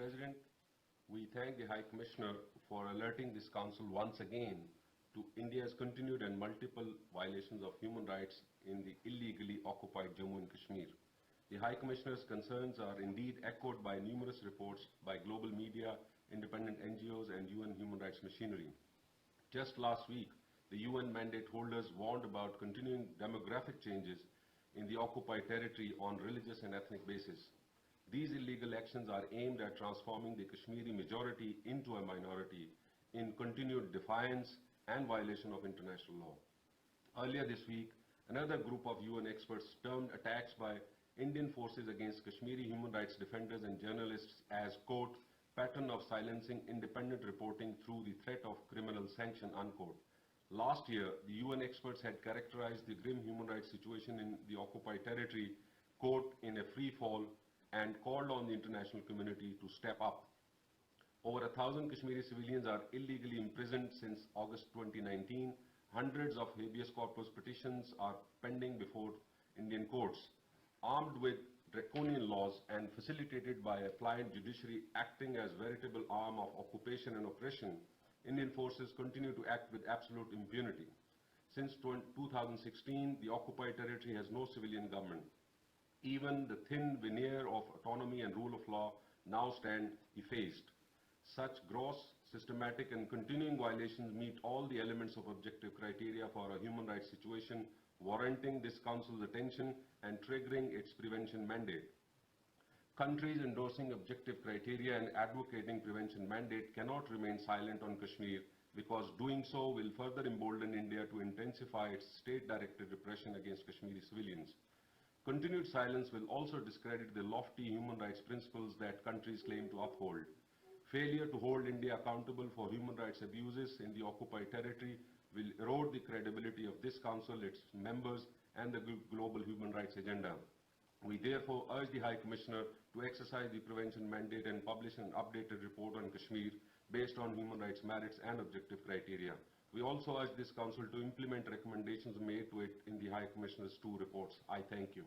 President, we thank the High Commissioner for alerting this Council once again to India's continued and multiple violations of human rights in the illegally occupied Jammu and Kashmir. The High Commissioner's concerns are indeed echoed by numerous reports by global media, independent NGOs and UN human rights machinery. Just last week, the UN mandate holders warned about continuing demographic changes in the occupied territory on religious and ethnic basis. These illegal actions are aimed at transforming the Kashmiri majority into a minority in continued defiance and violation of international law. Earlier this week, another group of UN experts termed attacks by Indian forces against Kashmiri human rights defenders and journalists as, quote, pattern of silencing independent reporting through the threat of criminal sanction, unquote. Last year, the UN experts had characterized the grim human rights situation in the occupied territory, quote, in a free fall, and called on the international community to step up. Over 1,000 Kashmiri civilians are illegally imprisoned since August 2019. Hundreds of habeas corpus petitions are pending before Indian courts. Armed with draconian laws and facilitated by a pliant judiciary acting as veritable arm of occupation and oppression, Indian forces continue to act with absolute impunity. Since 2016, the occupied territory has no civilian government. Even the thin veneer of autonomy and rule of law now stand effaced. Such gross, systematic and continuing violations meet all the elements of objective criteria for a human rights situation, warranting this Council's attention and triggering its prevention mandate. Countries endorsing objective criteria and advocating prevention mandate cannot remain silent on Kashmir, because doing so will further embolden India to intensify its state-directed repression against Kashmiri civilians. Continued silence will also discredit the lofty human rights principles that countries claim to uphold. Failure to hold India accountable for human rights abuses in the occupied territory will erode the credibility of this Council, its members, and the global human rights agenda. We therefore urge the High Commissioner to exercise the prevention mandate and publish an updated report on Kashmir based on human rights merits and objective criteria. We also urge this Council to implement recommendations made to it in the High Commissioner's 2 reports. I thank you.